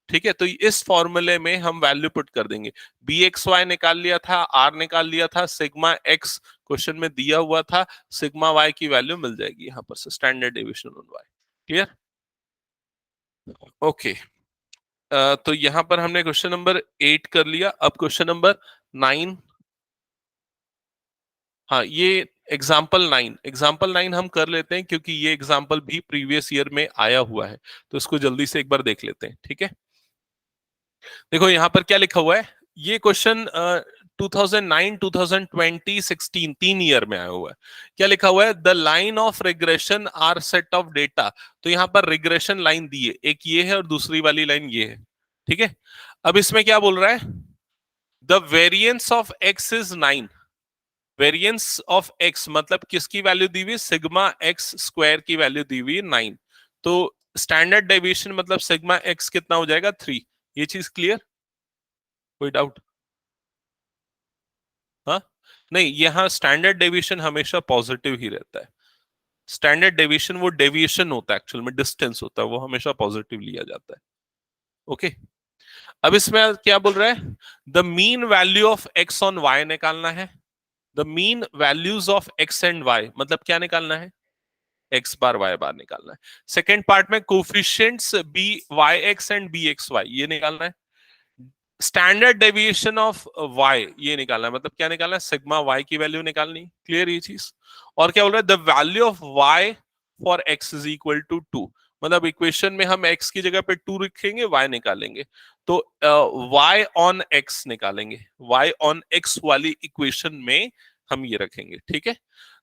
Speaker 1: ठीक है, तो इस फॉर्मूले में हम वैल्यू पुट कर देंगे, बी एक्स वाई निकाल लिया था, आर निकाल लिया था, सिग्मा एक्स क्वेश्चन में दिया हुआ था, सिग्मा वाई की वैल्यू मिल जाएगी यहां पर से, standard deviation on Y. Clear? Okay. तो यहां पर हमने क्वेश्चन नंबर 8 कर लिया, अब क्वेश्चन नंबर 9। हाँ, ये एग्जाम्पल 9 हम कर लेते हैं क्योंकि ये एग्जाम्पल भी प्रीवियस ईयर में आया हुआ है, तो इसको जल्दी से एक बार देख लेते हैं। ठीक है, देखो यहां पर क्या लिखा हुआ है, ये क्वेश्चन 2009, 2020, 16 तीन ईयर में आया हुआ है। क्या लिखा हुआ है? The line of regression are set of data. तो यहां पर रिग्रेशन लाइन दी है, एक ये है और दूसरी वाली लाइन ये है। ठीक है, अब इसमें क्या बोल रहा है? The variance of x is 9। Variance of x मतलब किसकी वैल्यू दी हुई? सिग्मा एक्स स्क्वायर की वैल्यू दी हुई है 9। तो स्टैंडर्ड डेविएशन मतलब सिग्मा एक्स कितना हो जाएगा? 3। ये चीज क्लियर? कोई डाउट? हाँ, नहीं, यहाँ स्टैंडर्ड डेविएशन हमेशा पॉजिटिव ही रहता है। स्टैंडर्ड डेविएशन वो डेविएशन होता है, एक्चुअल में डिस्टेंस होता है, वो हमेशा पॉजिटिव लिया जाता है। ओके, अब इसमें क्या बोल रहा है? The mean value of X on Y निकालना है। The mean values of X and Y मतलब क्या निकालना है? एक्स बार वाई बार निकालना है। सेकेंड पार्ट में coefficients B Y X and B X Y ये निकालना है। स्टैंडर्ड डेविएशन ऑफ वाई ये निकालना है, मतलब क्या निकालना है? सिग्मा वाई की वैल्यू निकालनी। क्लियर ये चीज? और क्या बोल रहा है? The value of Y for X is equal to 2, मतलब इक्वेशन में हम एक्स की जगह पे 2 रखेंगे, वाई निकालेंगे, तो वाई ऑन एक्स निकालेंगे, वाई ऑन एक्स वाली इक्वेशन में हम ये रखेंगे। ठीक है,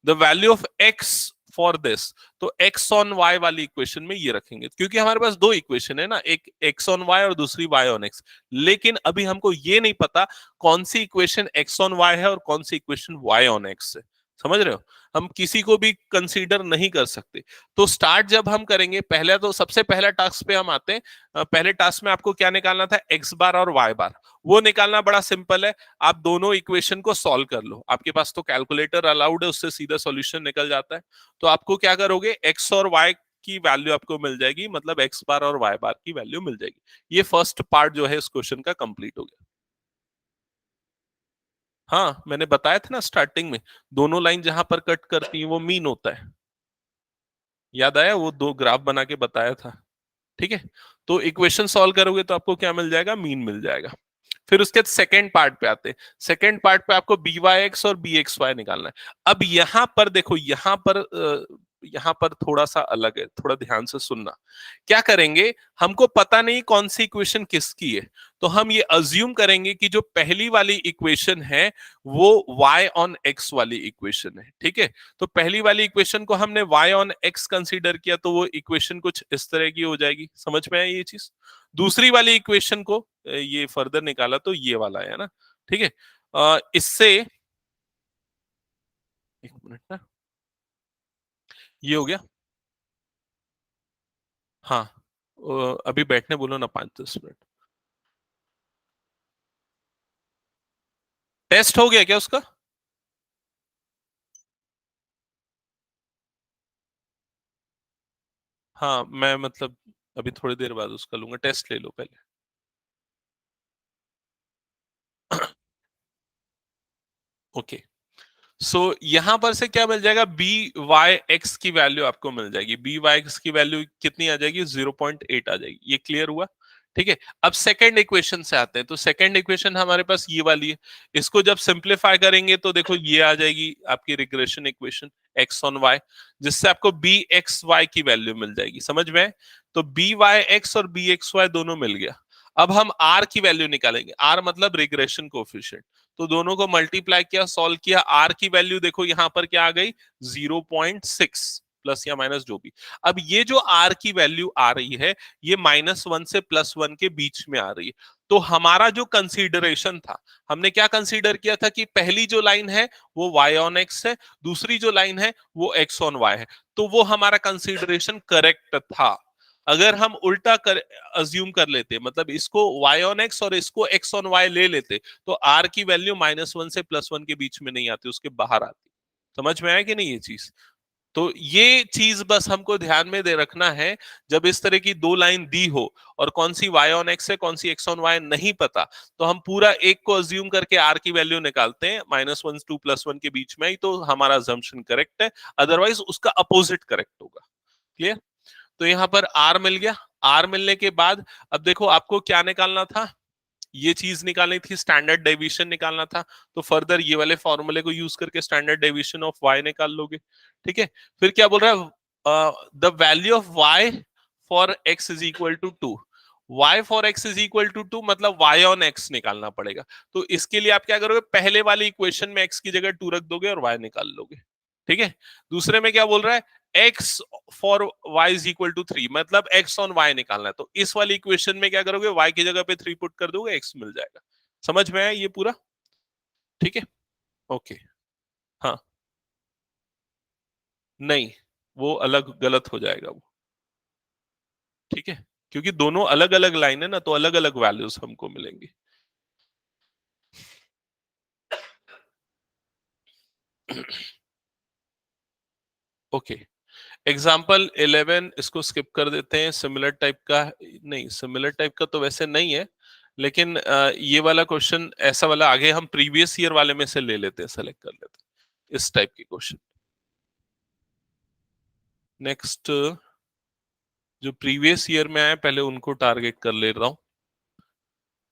Speaker 1: the value of x for this, तो एक्स ऑन वाई वाली इक्वेशन में ये रखेंगे, क्योंकि हमारे पास दो इक्वेशन है ना, एक एक्स ऑन वाई और दूसरी वाई ऑन एक्स। लेकिन अभी हमको ये नहीं पता कौन सी इक्वेशन एक्स ऑन वाई है और कौन सी इक्वेशन वाई ऑन एक्स है। समझ रहे हो? हम किसी को भी कंसीडर नहीं कर सकते। तो स्टार्ट जब हम करेंगे, पहले तो सबसे पहला टास्क पे हम आते हैं। पहले टास्क में आपको क्या निकालना था? एक्स बार और वाई बार। वो निकालना बड़ा सिंपल है, आप दोनों इक्वेशन को सॉल्व कर लो, आपके पास तो कैलकुलेटर अलाउड है, उससे सीधा सॉल्यूशन निकल जाता है। तो आपको क्या करोगे? एक्स और वाई की वैल्यू आपको मिल जाएगी, मतलब एक्स बार और वाई बार की वैल्यू मिल जाएगी। ये फर्स्ट पार्ट जो है इस क्वेश्चन का कंप्लीट हो गया। हाँ, मैंने बताया था ना स्टार्टिंग में, दोनों लाइन जहां पर कट करती है वो मीन होता है। याद आया? वो दो ग्राफ बना के बताया था। ठीक है, तो इक्वेशन सॉल्व करोगे तो आपको क्या मिल जाएगा? मीन मिल जाएगा। फिर उसके बाद सेकेंड पार्ट पे आते हैं। सेकेंड पार्ट पे आपको बी वाई एक्स और बी एक्स वाई निकालना है। अब यहां पर देखो, यहां पर थोड़ा सा अलग है, थोड़ा ध्यान से सुनना। क्या करेंगे? हमको पता नहीं कौन सी इक्वेशन किसकी है, तो हम ये अज्यूम करेंगे कि जो पहली वाली इक्वेशन है वो y ऑन x वाली इक्वेशन है। ठीक है, तो पहली वाली इक्वेशन को हमने y ऑन x कंसीडर किया, तो वो इक्वेशन कुछ इस तरह की हो जाएगी। समझ में आई ये चीज? दूसरी वाली इक्वेशन को ये फर्दर निकाला तो ये वाला है ना। ठीक है, इससे एक मिनट ना, ये हो गया। हाँ, अभी बैठने बोलो ना 5-10 मिनट। टेस्ट हो गया क्या उसका? हाँ, मैं मतलब अभी थोड़ी देर बाद उसका लूंगा, टेस्ट ले लो पहले। ओके, सो यहां पर से क्या मिल जाएगा? बी वाई एक्स की वैल्यू आपको मिल जाएगी। बी वाई एक्स की वैल्यू कितनी आ जाएगी? 0.8 आ जाएगी। ये क्लियर हुआ? ठीक है, अब सेकंड इक्वेशन से आते हैं। तो सेकंड इक्वेशन हमारे पास ये वाली है, इसको जब सिंप्लीफाई करेंगे तो देखो ये आ जाएगी आपकी regression equation X on Y, जिससे आपको बी एक्स वाई की वैल्यू मिल जाएगी। समझ में? तो बी वाई एक्स और बी एक्स वाई दोनों मिल गया। अब हम आर की वैल्यू निकालेंगे, आर मतलब रिग्रेशन कोफिशिएंट। तो दोनों को मल्टीप्लाई किया, सॉल्व किया, आर की वैल्यू देखो यहां पर क्या आ गई? 0.6 प्लस या माइनस जो भी। अब ये जो आर की वैल्यू आ रही है, ये -1 से +1 के बीच में आ रही है। तो हमारा जो कंसीडरेशन था, हमने क्या कंसीडर किया था कि पहली जो लाइन है वो y ऑन x है, दूसरी जो लाइन है वो x ऑन y है। तो वो हमारा कंसीडरेशन करेक्ट था। अगर हम उल्टा कर अज्यूम कर लेते, मतलब इसको y ऑन x और इसको x ऑन y ले लेते, तो r की वैल्यू -1 से +1 के बीच में नहीं आती, उसके बाहर आती। समझ में आया कि नहीं ये चीज? तो ये चीज बस हमको ध्यान में दे रखना है, जब इस तरह की दो लाइन दी हो और कौन सी y ऑन x है कौन सी x ऑन y नहीं पता, तो हम पूरा एक को अज्यूम करके r की वैल्यू निकालते हैं, -1 टू +1 के बीच में ही, तो हमारा अजम्पशन करेक्ट है, अदरवाइज उसका अपोजिट करेक्ट होगा। क्लियर? तो यहां पर r मिल गया। r मिलने के बाद अब देखो आपको क्या निकालना था, ये चीज निकालनी थी, स्टैंडर्ड डेविएशन निकालना था, तो फर्दर ये वाले फॉर्मूले को यूज करके स्टैंडर्ड डेविएशन ऑफ y निकाल लोगे। ठीक है, फिर क्या बोल रहा है, the value of y for x is equal to 2। y for x is equal to 2 मतलब y ऑन x निकालना पड़ेगा। तो इसके लिए आप क्या करोगे, पहले वाली इक्वेशन में x की जगह 2 रख दोगे और y निकाल लोगे। ठीक है, दूसरे में क्या बोल रहा है, x for y is equal to 3 मतलब x ऑन y निकालना है, तो इस वाली इक्वेशन में क्या करोगे, y की जगह पे 3 पुट कर दोगे, x मिल जाएगा। समझ में आया ये पूरा? ठीक है, ओके। हाँ, नहीं, वो अलग गलत हो जाएगा वो। ठीक है, क्योंकि दोनों अलग अलग लाइन है ना, तो अलग अलग वैल्यूज हमको मिलेंगी। ओके, एग्जाम्पल 11 इसको स्किप कर देते हैं, सिमिलर टाइप का नहीं, सिमिलर टाइप का तो वैसे नहीं है, लेकिन ये वाला क्वेश्चन ऐसा वाला आगे हम प्रीवियस ईयर वाले में से ले लेते हैं, सेलेक्ट कर लेते हैं इस टाइप के क्वेश्चन। नेक्स्ट जो प्रीवियस ईयर में आए पहले उनको टारगेट कर ले रहा हूं।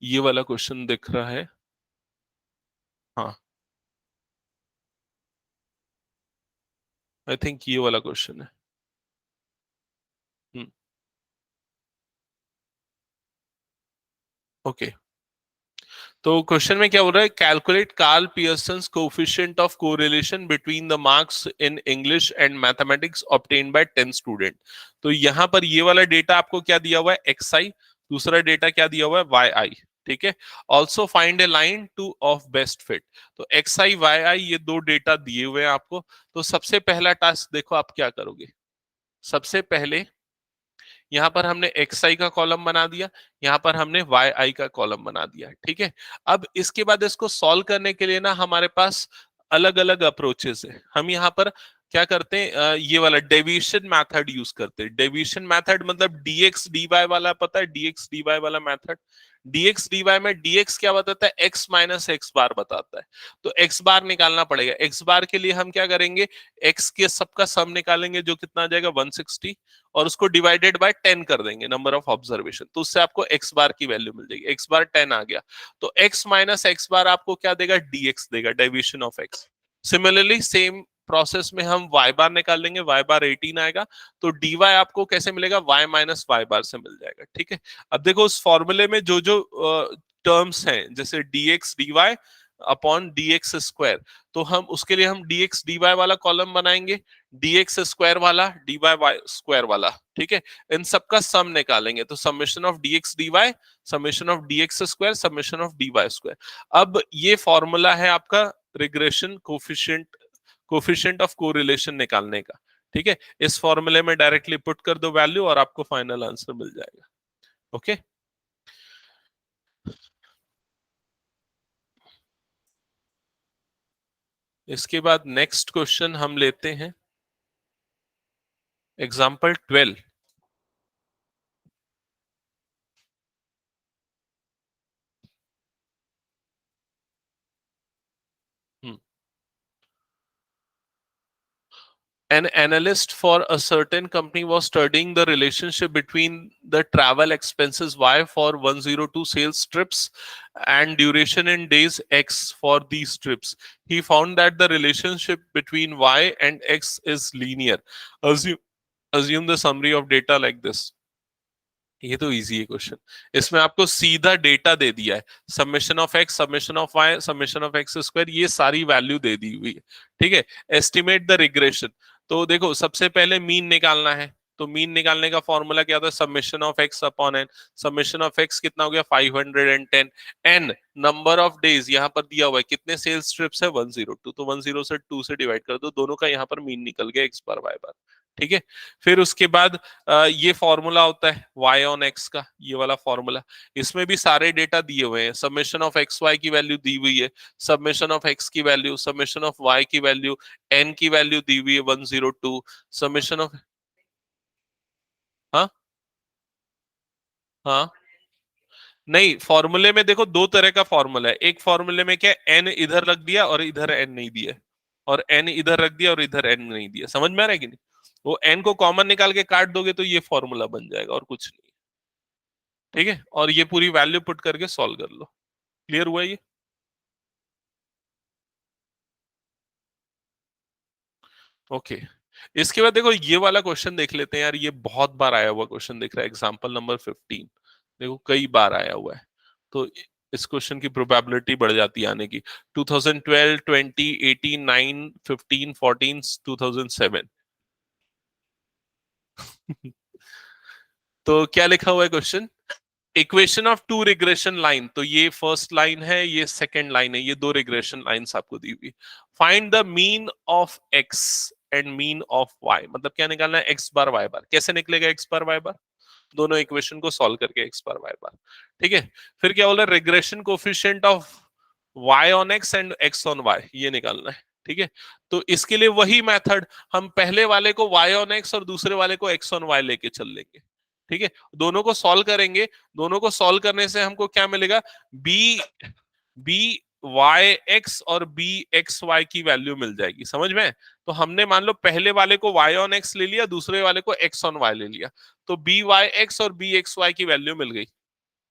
Speaker 1: ये वाला क्वेश्चन दिख रहा है, हाँ, आई थिंक ये वाला क्वेश्चन है। ओके, तो क्वेश्चन में क्या बोल रहा है, calculate Karl Pearson's coefficient of correlation between the marks in English and mathematics obtained by 10 student. तो यहां पर ये वाला डेटा आपको क्या दिया हुआ है, एक्स आई, दूसरा डेटा क्या दिया हुआ है, वाई आई। ठीक है, also find A line two of best fit. तो एक्स आई वाई आई ये दो डेटा दिए हुए हैं आपको। तो सबसे पहला टास्क देखो आप क्या करोगे, सबसे पहले यहाँ पर हमने एक्स आई का कॉलम बना दिया, यहाँ पर हमने वाई आई का कॉलम बना दिया। ठीक है, अब इसके बाद इसको सॉल्व करने के लिए ना हमारे पास अलग अलग अप्रोचेस है। हम यहाँ पर क्या करते हैं, ये वाला डेविएशन मेथड यूज करते हैं। डेविएशन मेथड मतलब डीएक्स डीवाई वाला, पता है डीएक्स डीवाई वाला मेथड। डीएक्स डीवाई में डीएक्स क्या बताता है, एक्स माइनस एक्स बार बताता है। तो एक्स बार निकालना पड़ेगा। एक्स बार के लिए हम क्या करेंगे, एक्स के सबका सम निकालेंगे जो कितना आ जाएगा 160, और उसको डिवाइडेड बाय 10 कर देंगे नंबर ऑफ ऑब्जर्वेशन, तो उससे आपको एक्स बार की वैल्यू मिल जाएगी। एक्स बार 10 आ गया, तो एक्स माइनस एक्स बार आपको क्या देगा, डीएक्स देगा, deviation of x. Similarly same process में हम y बार निकाल लेंगे, y बार 18 आएगा, तो dy आपको कैसे मिलेगा, y माइनस y बार से मिल जाएगा। ठीक है, अब देखो उस फॉर्मूले में जो जो टर्म्स हैं, जैसे dx dy upon dx square, तो हम उसके लिए हम dx dy वाला कॉलम बनाएंगे, dx स्क्वायर वाला, dy स्क्वायर वाला। ठीक है, इन सबका सम निकालेंगे, तो summation of dx dy, summation of dx square, summation of dy square. अब ये फॉर्मूला है आपका रिग्रेशन कोफिशिएंट ऑफ कोरिलेशन निकालने का। ठीक है, इस फॉर्मूले में डायरेक्टली पुट कर दो वैल्यू और आपको फाइनल आंसर मिल जाएगा। ओके, इसके बाद नेक्स्ट क्वेश्चन हम लेते हैं, example 12। An analyst for a certain company was studying the relationship between the travel expenses Y for 102 sales trips and duration in days X for these trips. He found that the relationship between Y and X is linear. Assume, assume the summary of data like this. ये तो इजी है क्वेश्चन, इसमें आपको सीधा डेटा दे दिया है, summation of X, summation of Y, summation of X square, ये सारी वैल्यू दे दी हुई है। ठीक है, एस्टिमेट द रिग्रेशन। तो देखो सबसे पहले मीन निकालना है, तो मीन निकालने का फॉर्मूला क्या था, summation of X upon N. Summation of X कितना हो गया 510, एन नंबर ऑफ डेज यहाँ पर दिया हुआ है, कितने सेल्स ट्रिप्स है 102, तो 10 से 2 से डिवाइड कर दो, दोनों का यहाँ पर मीन निकल गया एक्स बार वाई बार। ठीक है। फिर उसके बाद ये फॉर्मूला होता है y ऑन x का, ये वाला फॉर्मूला, इसमें भी सारे डेटा दिए हुए हैं, समेशन ऑफ एक्स वाई की वैल्यू दी हुई है, समेशन ऑफ x की वैल्यू, समेशन ऑफ y की वैल्यू, n की वैल्यू दी हुई है 102, समेशन ऑफ, हाँ हाँ, नहीं फॉर्मूले में देखो दो तरह का फॉर्मूला है, एक फॉर्मूले में क्या n इधर रख दिया और इधर n नहीं दिया, और n इधर रख दिया और इधर n नहीं दिया, समझ में आ रहा है कि नहीं? वो n को कॉमन निकाल के काट दोगे तो ये फॉर्मूला बन जाएगा और कुछ नहीं। ठीक है, और ये पूरी वैल्यू पुट करके सॉल्व कर लो। क्लियर हुआ ये? ओके। इसके बाद देखो ये वाला क्वेश्चन देख लेते हैं यार, ये बहुत बार आया हुआ क्वेश्चन दिख रहा है, एग्जांपल नंबर 15, देखो कई बार आया हुआ है, तो इस क्वेश्चन की प्रोबेबिलिटी बढ़ जाती है आने की। 2012, 20, 18, 9, 15, 14, 2007। तो क्या लिखा हुआ है question? Equation of two regression line, तो ये फर्स्ट लाइन है, ये सेकंड लाइन है, ये दो रिग्रेशन लाइंस आपको दी हुई। Find the mean of X and mean of Y, मतलब क्या निकालना है, एक्स बार वाई बार। कैसे निकलेगा एक्स बार वाई बार? दोनों इक्वेशन को सॉल्व करके एक्स बार वाई बार। ठीक है। फिर क्या बोला, regression coefficient of Y on X and X on Y, ये निकालना है। ठीक है, तो इसके लिए वही मेथड, हम पहले वाले को वाई ऑन एक्स और दूसरे वाले को एक्स ऑन वाई लेके चल लेंगे। ठीक है, दोनों को सॉल्व करेंगे, दोनों को सॉल्व करने से हमको क्या मिलेगा, बी बी वाई एक्स और बी एक्स वाई की वैल्यू मिल जाएगी, समझ में? तो हमने मान लो पहले वाले को वाई ऑन एक्स ले लिया, दूसरे वाले को एक्स ऑन वाई ले लिया, तो बी वाई एक्स और बी एक्स वाई की वैल्यू मिल गई।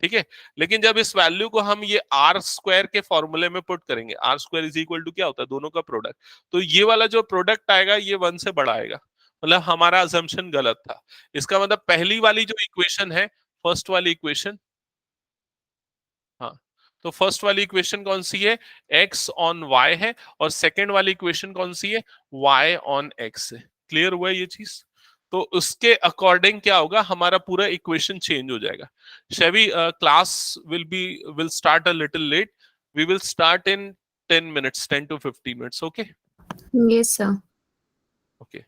Speaker 1: ठीक है, लेकिन जब इस वैल्यू को हम ये आर स्क्वायर के फॉर्मूले में पुट करेंगे, R square is equal to क्या होता है, दोनों का प्रोडक्ट, तो ये वाला जो प्रोडक्ट आएगा ये 1 से बड़ा आएगा, मतलब हमारा अजम्पशन गलत था। इसका मतलब पहली वाली जो इक्वेशन है, फर्स्ट वाली इक्वेशन, हाँ, तो फर्स्ट वाली इक्वेशन कौन सी है, x ऑन y है, और सेकंड वाली इक्वेशन कौन सी है, y ऑन x है। क्लियर हुआ ये चीज? तो उसके अकॉर्डिंग क्या होगा, हमारा पूरा इक्वेशन चेंज हो जाएगा। शेवी, class will start a little late, we will start in 10 minutes, 10 to 15 minutes, okay?
Speaker 2: Yes sir.
Speaker 1: Okay,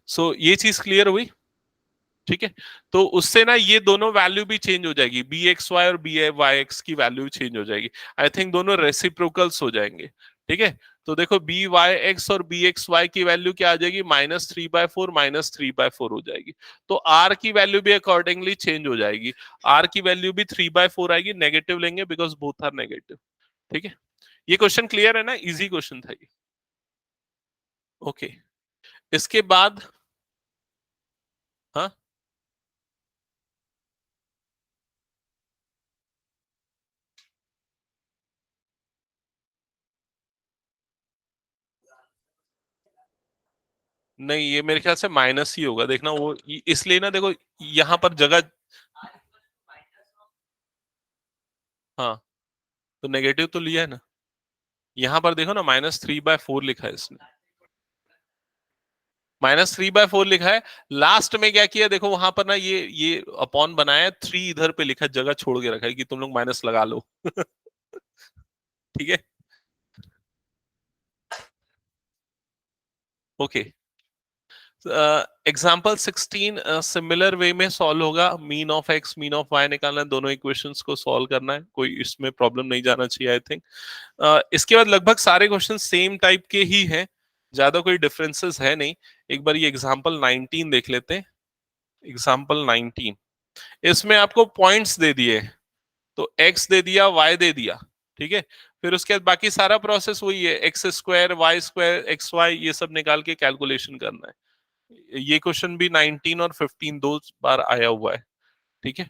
Speaker 1: so ये चीज क्लियर हुई? ठीक है, तो उससे ना ये दोनों वैल्यू भी चेंज हो जाएगी, बी एक्स वाई और बी वाई एक्स की वैल्यू चेंज हो जाएगी। आई थिंक दोनों रेसिप्रोकल्स हो जाएंगे। ठीक है, तो देखो बी वाई एक्स और बी एक्स वाई की वैल्यू क्या आ जाएगी, -3/4 -3/4 हो जाएगी। तो आर की वैल्यू भी अकॉर्डिंगली चेंज हो जाएगी, आर की वैल्यू भी 3/4 आएगी, नेगेटिव लेंगे बिकॉज बोथ आर नेगेटिव। ठीक है, ये क्वेश्चन क्लियर है ना, इजी क्वेश्चन था ये। ओके, इसके बाद, हाँ, नहीं ये मेरे ख्याल से माइनस ही होगा, देखना वो इसलिए ना, देखो यहाँ पर जगह, हाँ, तो नेगेटिव तो लिया है ना, यहाँ पर देखो ना -3/4 लिखा है इसने, -3/4 लिखा है। लास्ट में क्या किया देखो, वहां पर ना ये अपॉन बनाया, 3 इधर पे लिखा, जगह छोड़ के रखा है कि तुम लोग माइनस लगा लो। ठीक है, ओके। एग्जाम्पल 16 सिमिलर वे में सॉल्व होगा, mean of X mean of Y निकालना है, दोनों इक्वेशंस को सॉल्व करना है, कोई इसमें प्रॉब्लम नहीं जाना चाहिए आई थिंक। इसके बाद लगभग सारे क्वेश्चन सेम टाइप के ही हैं, ज्यादा कोई डिफरेंसेस है नहीं। एक बार ये एग्जाम्पल 19 देख लेते हैं। एग्जाम्पल 19, इसमें आपको पॉइंट्स दे दिए, तो x दे दिया, y दे दिया। ठीक है, फिर उसके बाद बाकी सारा प्रोसेस वही है, X square Y square X Y ये सब निकाल के कैलकुलेशन करना है। ये क्वेश्चन भी 19 और 15 दो बार आया हुआ है। ठीक है,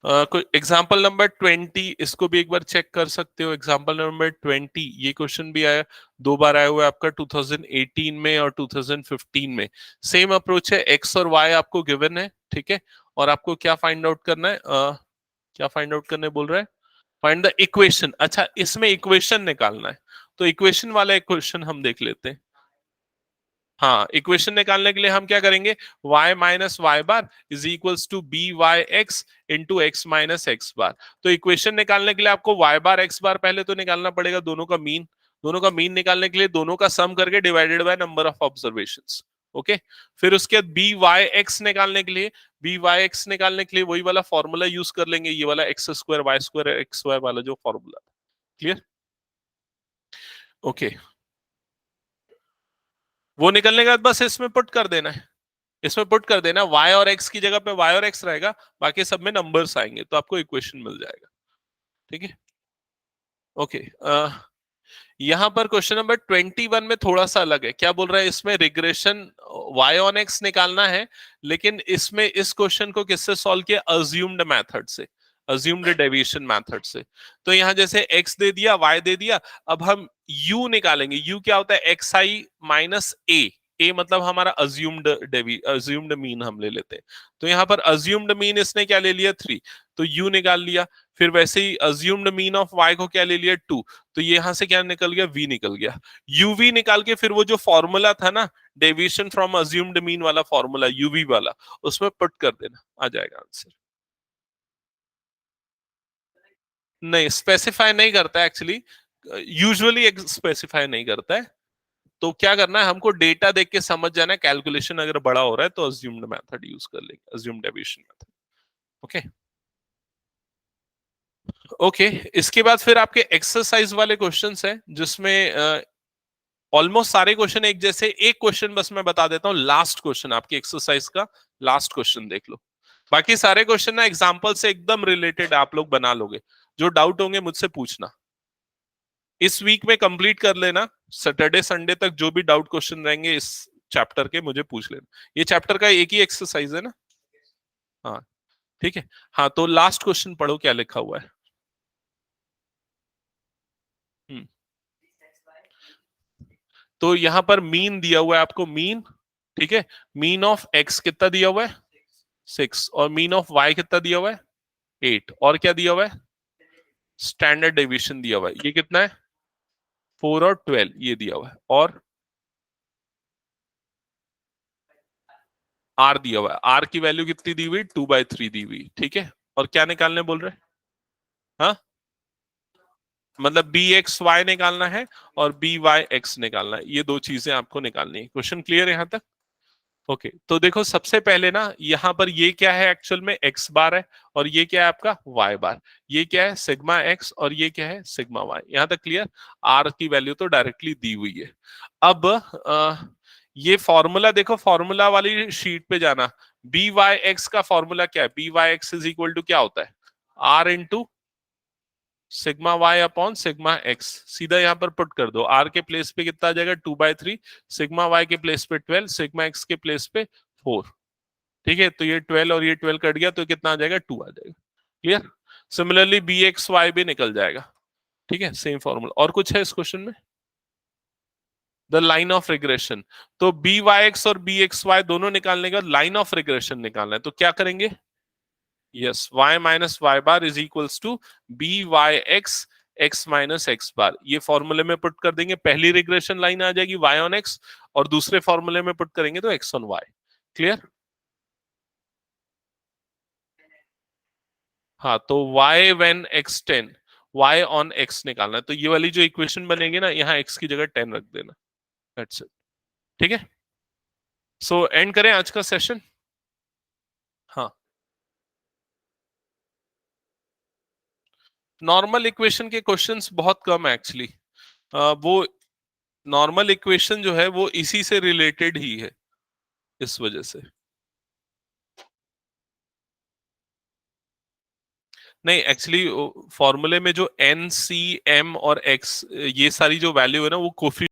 Speaker 1: कोई एग्जाम्पल नंबर 20, इसको भी एक बार चेक कर सकते हो। एग्जाम्पल नंबर 20, ये क्वेश्चन भी आया, दो बार आया हुआ है आपका, 2018 में और 2015 में। सेम अप्रोच है, एक्स और वाई आपको गिवन है, ठीक है, और आपको क्या फाइंड आउट करना है, क्या फाइंड आउट करने बोल रहा है, फाइंड द इक्वेशन। अच्छा, इसमें इक्वेशन निकालना है, तो इक्वेशन वाला एक क्वेश्चन हम देख लेते हैं। हाँ, इक्वेशन निकालने के लिए हम क्या करेंगे, y minus Y bar is equals to B Y X into X minus X bar. तो इक्वेशन निकालने के लिए आपको y बार x बार पहले तो निकालना पड़ेगा, दोनों का मीन। दोनों का मीन निकालने के लिए दोनों का सम करके divided by number of observations. Okay, फिर उसके बाद बी वाई एक्स निकालने के लिए, बी वाई एक्स निकालने के लिए वही वाला फॉर्मूला यूज कर लेंगे, ये वाला X square Y square X Y वाला जो फॉर्मूला। क्लियर? ओके, वो निकलने के बाद बस इसमें पुट कर देना है, इसमें पुट कर देना, y और x की जगह पे y और x रहेगा, बाकी सब में नंबर्स आएंगे, तो आपको इक्वेशन मिल जाएगा। ठीक है? ओके, यहां पर क्वेश्चन नंबर 21 में थोड़ा सा अलग है। क्या बोल रहा है इसमें? रिग्रेशन y ऑन x निकालना है, लेकिन इसमें इस क्वेश्चन को किससे सॉल्व किया? अज्यूम्ड मेथड से, अज्यूम्ड डेविएशन मेथड से। तो यहां जैसे x दे दिया, y दे दिया, अब हम u निकालेंगे। u क्या होता है? xi माइनस a मतलब हमारा अज्यूम्ड मीन हम ले लेते हैं। तो यहाँ पर अज्यूम्ड मीन इसने क्या ले लिया? 3, तो u निकाल लिया। फिर वैसे ही अज्यूम्ड मीन ऑफ y को क्या ले लिया? 2, तो ये यहां से क्या निकल गया? v निकल गया। uv निकाल के फिर वो जो फॉर्मूला था ना, डेविएशन फ्रॉम अज्यूम्ड मीन वाला फॉर्मूला, uv वाला, उसमें पुट कर देना, आ जाएगा आंसर। नहीं, स्पेसिफाई नहीं करता एक्चुअली, यूजुअली स्पेसिफाई नहीं करता है। तो क्या करना है, हमको डेटा देख के समझ जाना है, कैलकुलेशन अगर बड़ा हो रहा है तो अज्यूम्ड मेथड यूज कर लेंगे, assumed deviation method. Okay okay, इसके बाद फिर आपके एक्सरसाइज वाले क्वेश्चंस हैं, जिसमें ऑलमोस्ट सारे क्वेश्चन एक जैसे। एक क्वेश्चन बस मैं बता देता हूँ, लास्ट क्वेश्चन आपकी एक्सरसाइज का, लास्ट क्वेश्चन देख लो। बाकी सारे क्वेश्चन ना एग्जाम्पल से एकदम रिलेटेड आप लोग बना लोगे। जो डाउट होंगे मुझसे पूछना, इस वीक में कंप्लीट कर लेना। सैटरडे संडे तक जो भी डाउट क्वेश्चन रहेंगे इस चैप्टर के, मुझे पूछ लेना। ये चैप्टर का एक ही एक्सरसाइज है ना? हाँ, ठीक है। हाँ, तो लास्ट क्वेश्चन पढ़ो, क्या लिखा हुआ है। हम्म, तो यहां पर मीन दिया हुआ है आपको, मीन। ठीक है, मीन ऑफ एक्स कितना दिया हुआ है? 6, और मीन ऑफ वाई कितना दिया हुआ है? 8, और क्या दिया हुआ है? स्टैंडर्ड डेविएशन दिया हुआ है, ये कितना है? 4 और 12 ये दिया हुआ है, और आर दिया हुआ है। आर की वैल्यू कितनी दी हुई? 2/3 दी हुई। ठीक है, और क्या निकालने बोल रहे हैं? हाँ, मतलब बी एक्स वाई निकालना है और बी वाई एक्स निकालना है, ये दो चीजें आपको निकालनी है। क्वेश्चन क्लियर है यहां तक? ओके, तो देखो सबसे पहले ना, यहाँ पर ये क्या है? एक्चुअल में एक्स बार है, और ये क्या है आपका? Y bar. ये क्या है? सिग्मा एक्स, और ये क्या है? Sigma Y. यहां तक क्लियर? आर की वैल्यू तो डायरेक्टली दी हुई है। अब ये फॉर्मूला देखो, फॉर्मूला वाली शीट पे जाना। बी वाई एक्स का फॉर्मूला क्या है? B Y X is equal to क्या होता है? R into sigma Y upon sigma X. सीधा यहां पर पुट कर दो। आर के प्लेस पे कितना आ जाएगा? 2/3, सिग्मा वाई के प्लेस पे 12, सिग्मा एक्स के प्लेस पे 4। ठीक है, तो ये 12 और ये 12 कट गया, तो कितना आ जाएगा? 2 आ जाएगा। Clear? Similarly B X Y भी निकल जाएगा। ठीक है, सेम फॉर्मूला। और कुछ है इस क्वेश्चन में? The line of regression. तो बी वाई एक्स और बी एक्स वाई दोनों निकालने के बाद लाइन ऑफ रिग्रेशन निकालना है, तो क्या करेंगे? Yes, y minus Y bar is equals to B Y X X minus X bar. ये फॉर्मूले में पुट कर देंगे, पहली रिग्रेशन लाइन आ जाएगी y ऑन x, और दूसरे फॉर्मूले में पुट करेंगे तो x ऑन y। क्लियर? हाँ, तो y when x 10, y on x निकालना है, तो ये वाली जो इक्वेशन बनेगी ना, यहाँ x की जगह 10 रख देना। That's it. ठीक है, सो एंड करें आज का सेशन। हाँ, नॉर्मल इक्वेशन के क्वेश्चंस बहुत कम है एक्चुअली। वो नॉर्मल इक्वेशन जो है वो इसी से रिलेटेड ही है, इस वजह से। नहीं, एक्चुअली फॉर्मूले में जो एन सी एम और एक्स, ये सारी जो वैल्यू है ना, वो कोफी